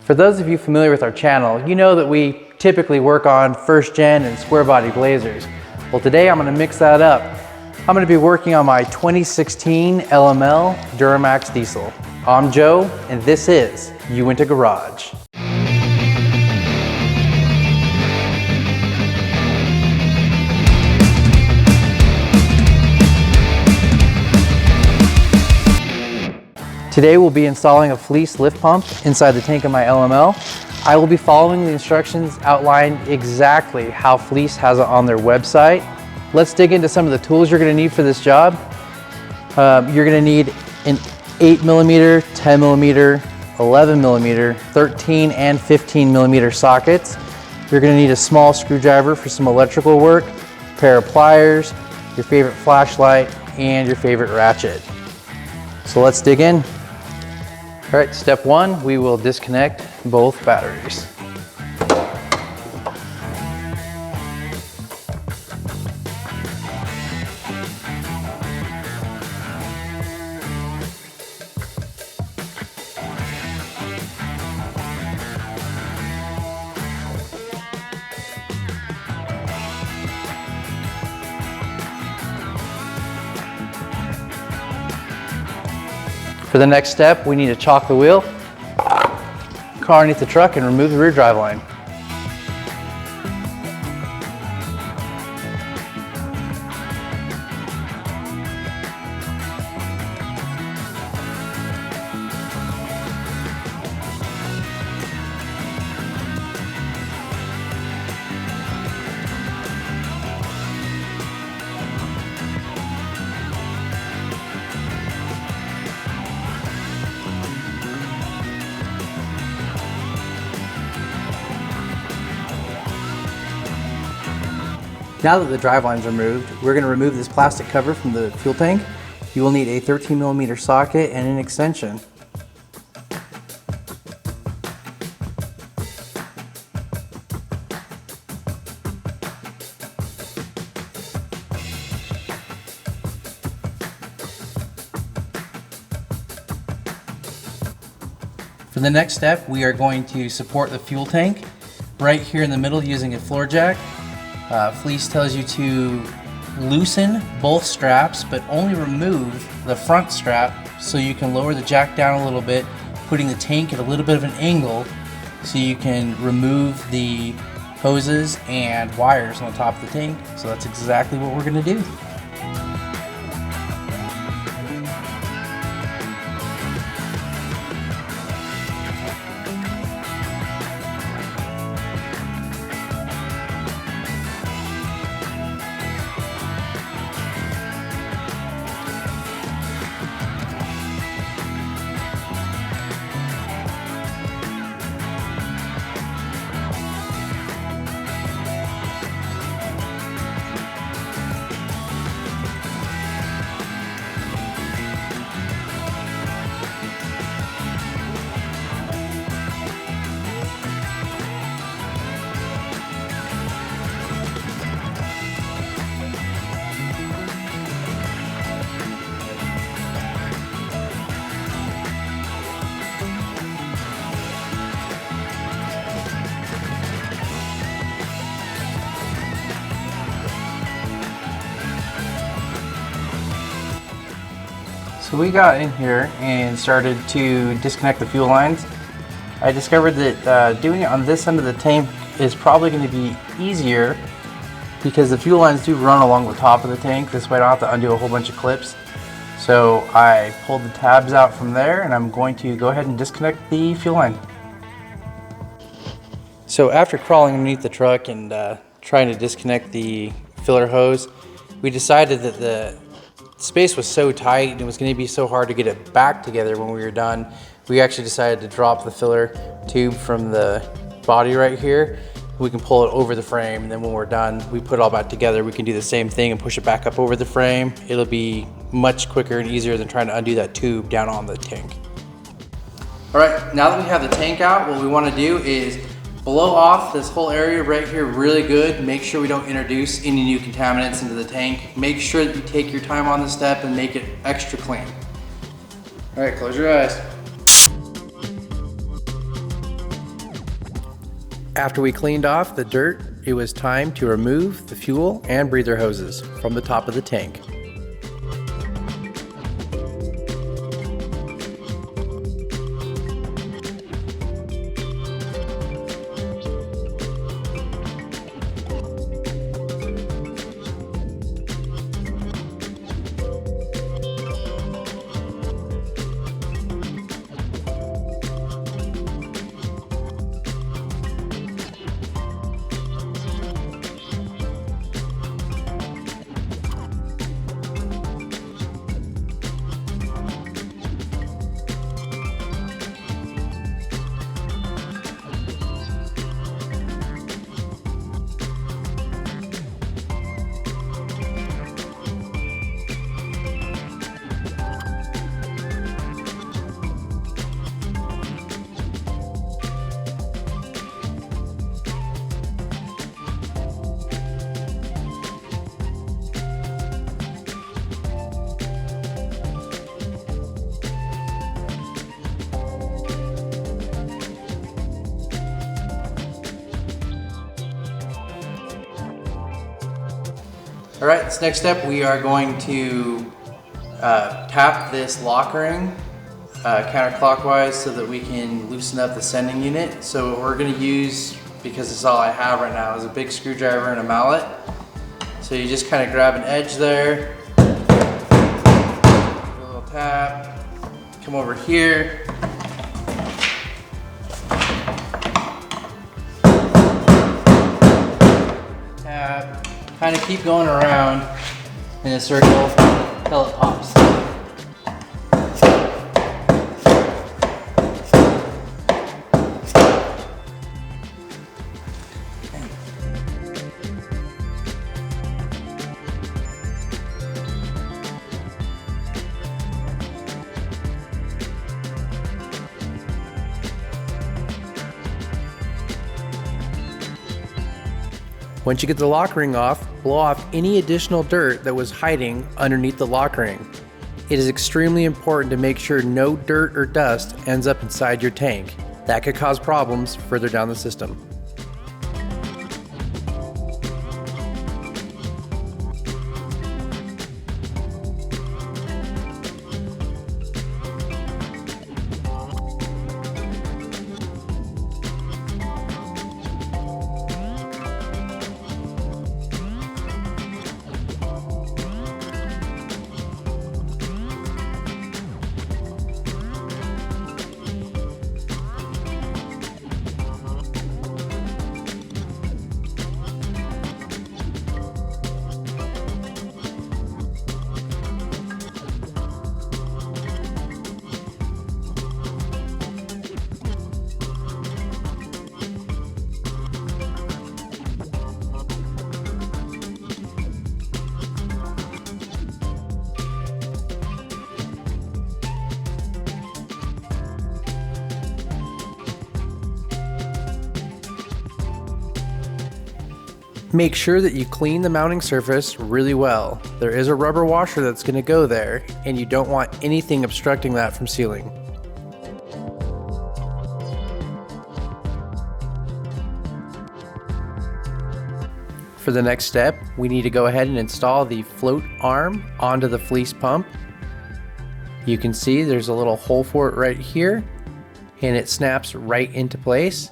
For those of you familiar with our channel, you know that we typically work on first gen and square body Blazers. Well, today I'm going to mix that up. I'm going to be working on my 2016 LML Duramax diesel. I'm Joe, and this is Uinta Garage. Today we'll be installing a Fleece lift pump inside the tank of my LML. I will be following the instructions outlined exactly how Fleece has it on their website. Let's dig into some of the tools you're going to need for this job. You're going to need an 8mm, 10mm, 11mm, 13 and 15mm sockets. You're going to need a small screwdriver for some electrical work, a pair of pliers, your favorite flashlight, and your favorite ratchet. So let's dig in. All right, step one, we will disconnect both batteries. For the next step, we need to chock the wheel, car underneath the truck, and remove the rear drive line. Now that the drive line's removed, we're going to remove this plastic cover from the fuel tank. You will need a 13mm socket and an extension. For the next step, we are going to support the fuel tank right here in the middle using a floor jack. Fleece tells you to loosen both straps, but only remove the front strap so you can lower the jack down a little bit, putting the tank at a little bit of an angle so you can remove the hoses and wires on the top of the tank. So that's exactly what we're going to do. So we got in here and started to disconnect the fuel lines. I discovered that doing it on this end of the tank is probably going to be easier because the fuel lines do run along the top of the tank. This way I don't have to undo a whole bunch of clips. So I pulled the tabs out from there and I'm going to go ahead and disconnect the fuel line. So after crawling underneath the truck and trying to disconnect the filler hose, we decided that the space was so tight and it was going to be so hard to get it back together when we were done. We actually decided to drop the filler tube from the body right here. We can pull it over the frame, and then when we're done, we put it all back together. We can do the same thing and push it back up over the frame. It'll be much quicker and easier than trying to undo that tube down on the tank. All right, now that we have the tank out, what we want to do is blow off this whole area right here really good. Make sure we don't introduce any new contaminants into the tank. Make sure that you take your time on this step and make it extra clean. All right, close your eyes. After we cleaned off the dirt, it was time to remove the fuel and breather hoses from the top of the tank. All right, this next step, we are going to tap this lock ring counterclockwise so that we can loosen up the sending unit. So what we're gonna use, because it's all I have right now, is a big screwdriver and a mallet. So you just kind of grab an edge there, a little tap, come over here, tap, kind of keep going around in a circle until it pops. Once you get the lock ring off, blow off any additional dirt that was hiding underneath the lock ring. It is extremely important to make sure no dirt or dust ends up inside your tank. That could cause problems further down the system. Make sure that you clean the mounting surface really well. There is a rubber washer that's going to go there, and you don't want anything obstructing that from sealing. For the next step, we need to go ahead and install the float arm onto the fleece pump. You can see there's a little hole for it right here, and it snaps right into place.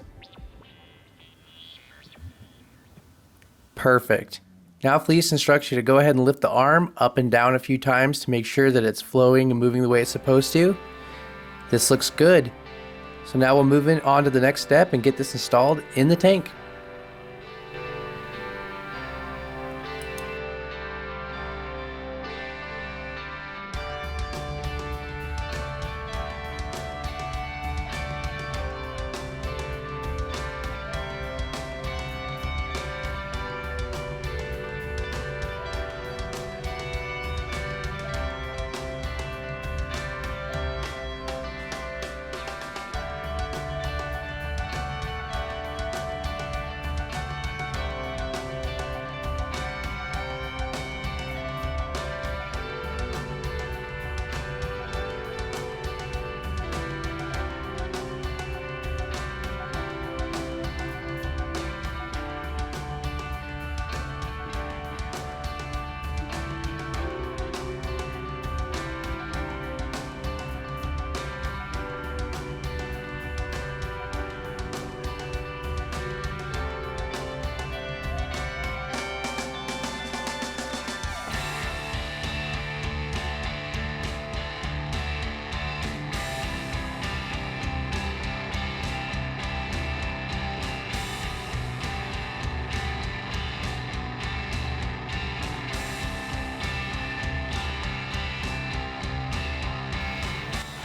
Perfect. Now Fleece instructs you to go ahead and lift the arm up and down a few times to make sure that it's flowing and moving the way it's supposed to. This looks good. So now we'll move on to the next step and get this installed in the tank.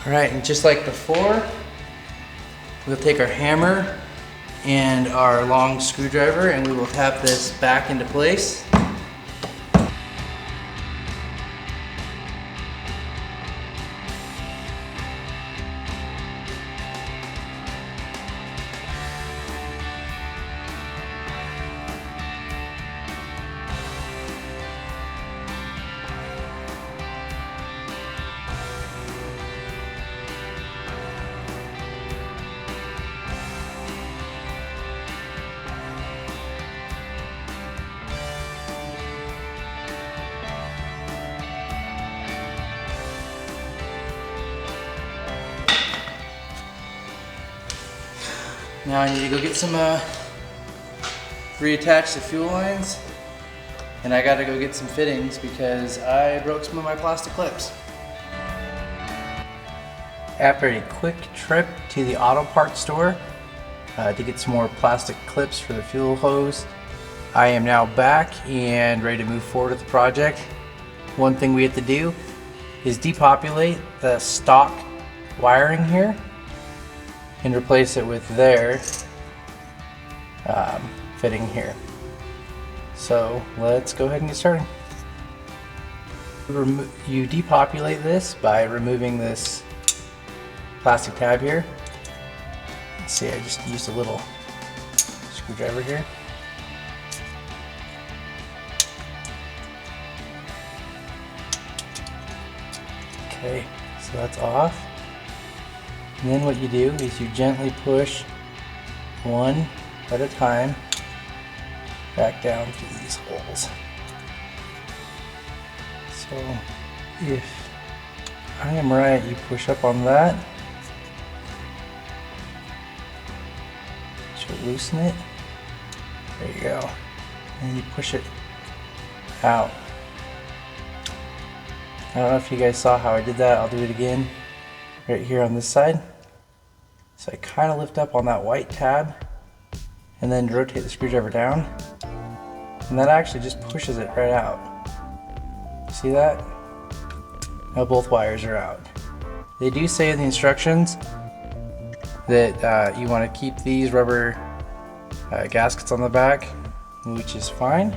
All right, and just like before, we'll take our hammer and our long screwdriver and we will tap this back into place. Now I need to go get some, reattach the fuel lines, and I gotta go get some fittings because I broke some of my plastic clips. After a quick trip to the auto parts store to get some more plastic clips for the fuel hose, I am now back and ready to move forward with the project. One thing we have to do is depopulate the stock wiring here and replace it with their fitting here. So let's go ahead and get started. You depopulate this by removing this plastic tab here. Let's see, I just used a little screwdriver here. Okay, so that's off. And then what you do is you gently push one at a time back down through these holes. So if I am right, you push up on that, should loosen it. There you go. And you push it out. I don't know if you guys saw how I did that. I'll do it again right here on this side. So I kind of lift up on that white tab and then rotate the screwdriver down, and that actually just pushes it right out. See that? Now both wires are out. They do say in the instructions that you want to keep these rubber gaskets on the back, which is fine.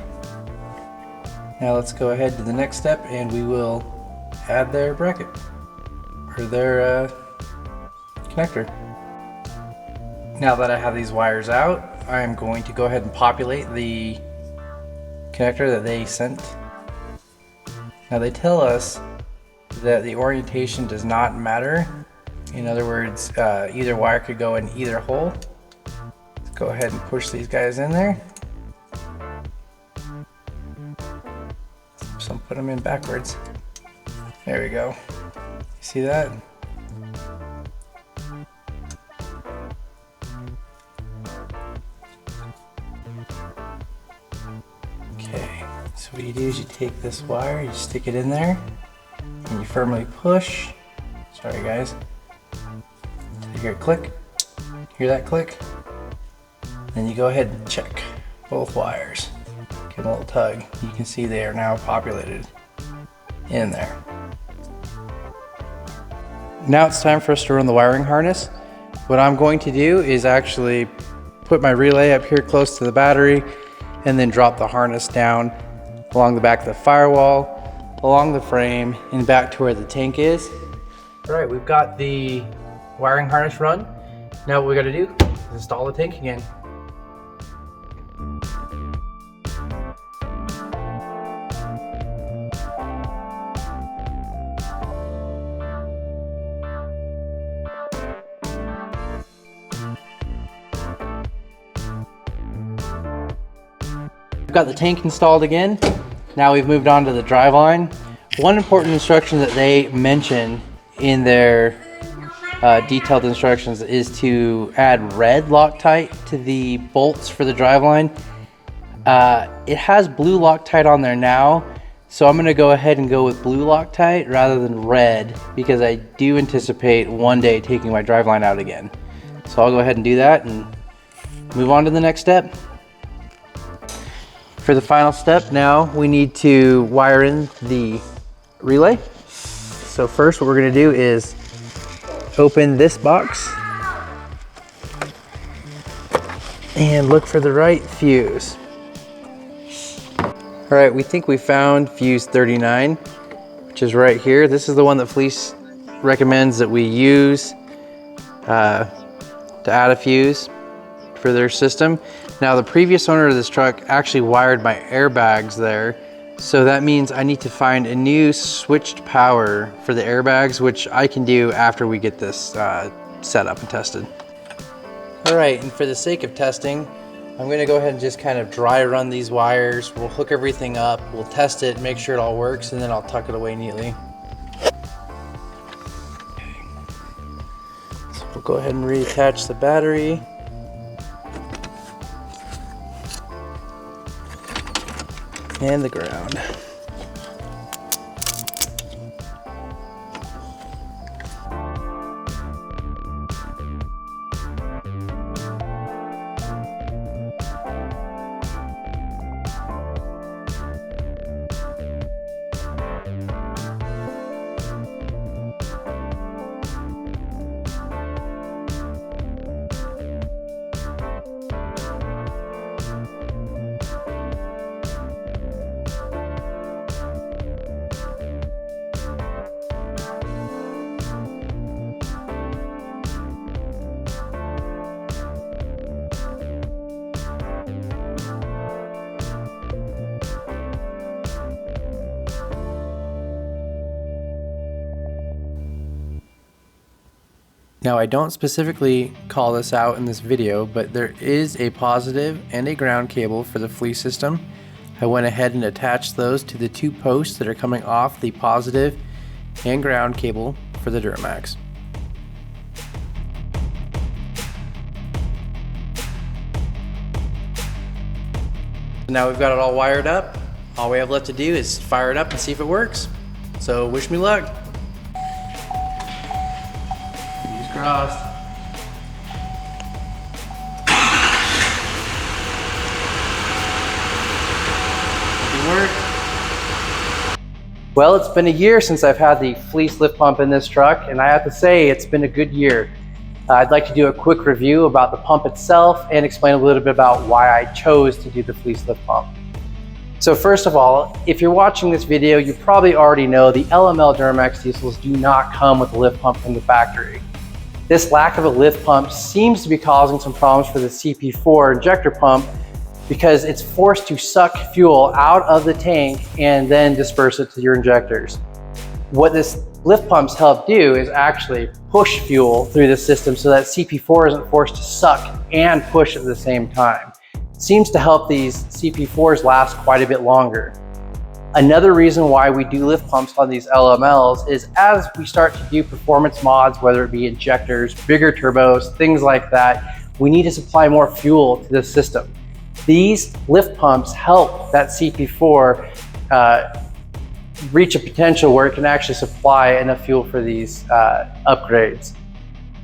Now let's go ahead to the next step and we will add their bracket or their connector. Now that I have these wires out, I am going to go ahead and populate the connector that they sent. Now they tell us that the orientation does not matter. In other words, either wire could go in either hole. Let's go ahead and push these guys in there. So put them in backwards. There we go. You see that? Okay, so what you do is you take this wire, you stick it in there, and you firmly push. Sorry guys. You hear it click? Hear that click? Then you go ahead and check both wires. Give them a little tug. You can see they are now populated in there. Now it's time for us to run the wiring harness. What I'm going to do is actually put my relay up here close to the battery and then drop the harness down along the back of the firewall, along the frame, and back to where the tank is. All right, we've got the wiring harness run. Now what we got to do is install the tank again. We've got the tank installed again. Now we've moved on to the driveline. One important instruction that they mention in their detailed instructions is to add red Loctite to the bolts for the driveline. It has blue Loctite on there now, so I'm gonna go ahead and go with blue Loctite rather than red because I do anticipate one day taking my driveline out again. So I'll go ahead and do that and move on to the next step. For the final step now, we need to wire in the relay. So first what we're gonna do is open this box and look for the right fuse. All right, we think we found fuse 39, which is right here. This is the one that Fleece recommends that we use to add a fuse for their system. Now, the previous owner of this truck actually wired my airbags there, so that means I need to find a new switched power for the airbags, which I can do after we get this set up and tested. All right, and for the sake of testing, I'm gonna go ahead and just kind of dry run these wires. We'll hook everything up, we'll test it, make sure it all works, and then I'll tuck it away neatly. Okay. So we'll go ahead and reattach the battery. And the ground. Now, I don't specifically call this out in this video, but there is a positive and a ground cable for the Fleece system. I went ahead and attached those to the two posts that are coming off the positive and ground cable for the Duramax. Now we've got it all wired up. All we have left to do is fire it up and see if it works. So wish me luck. Crossed. Well, it's been a year since I've had the Fleece lift pump in this truck, and I have to say it's been a good year. I'd like to do a quick review about the pump itself and explain a little bit about why I chose to do the Fleece lift pump. So first of all, if you're watching this video, you probably already know the LML Duramax diesels do not come with a lift pump from the factory. This lack of a lift pump seems to be causing some problems for the CP4 injector pump because it's forced to suck fuel out of the tank and then disperse it to your injectors. What this lift pumps help do is actually push fuel through the system so that CP4 isn't forced to suck and push at the same time. It seems to help these CP4s last quite a bit longer. Another reason why we do lift pumps on these LMLs is as we start to do performance mods, whether it be injectors, bigger turbos, things like that, we need to supply more fuel to the system. These lift pumps help that CP4 reach a potential where it can actually supply enough fuel for these upgrades.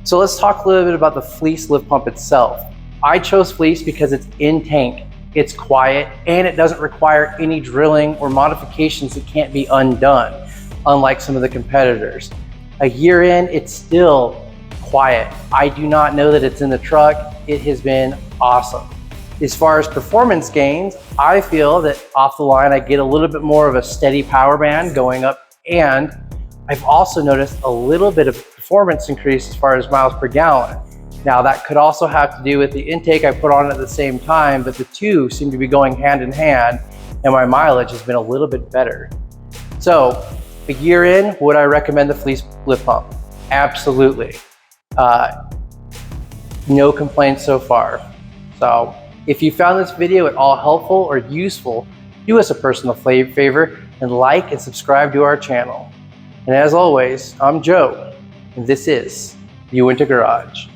So let's talk a little bit about the Fleece lift pump itself. I chose Fleece because it's in tank. It's quiet, and it doesn't require any drilling or modifications that can't be undone, unlike some of the competitors. A year in, it's still quiet. I do not know that it's in the truck. It has been awesome. As far as performance gains, I feel that off the line, I get a little bit more of a steady power band going up, and I've also noticed a little bit of performance increase as far as miles per gallon. Now, that could also have to do with the intake I put on at the same time, but the two seem to be going hand in hand, and my mileage has been a little bit better. So, a year in, would I recommend the Fleece lift pump? Absolutely. No complaints so far. So, if you found this video at all helpful or useful, do us a personal favor and like and subscribe to our channel. And as always, I'm Joe, and this is You Winter Garage.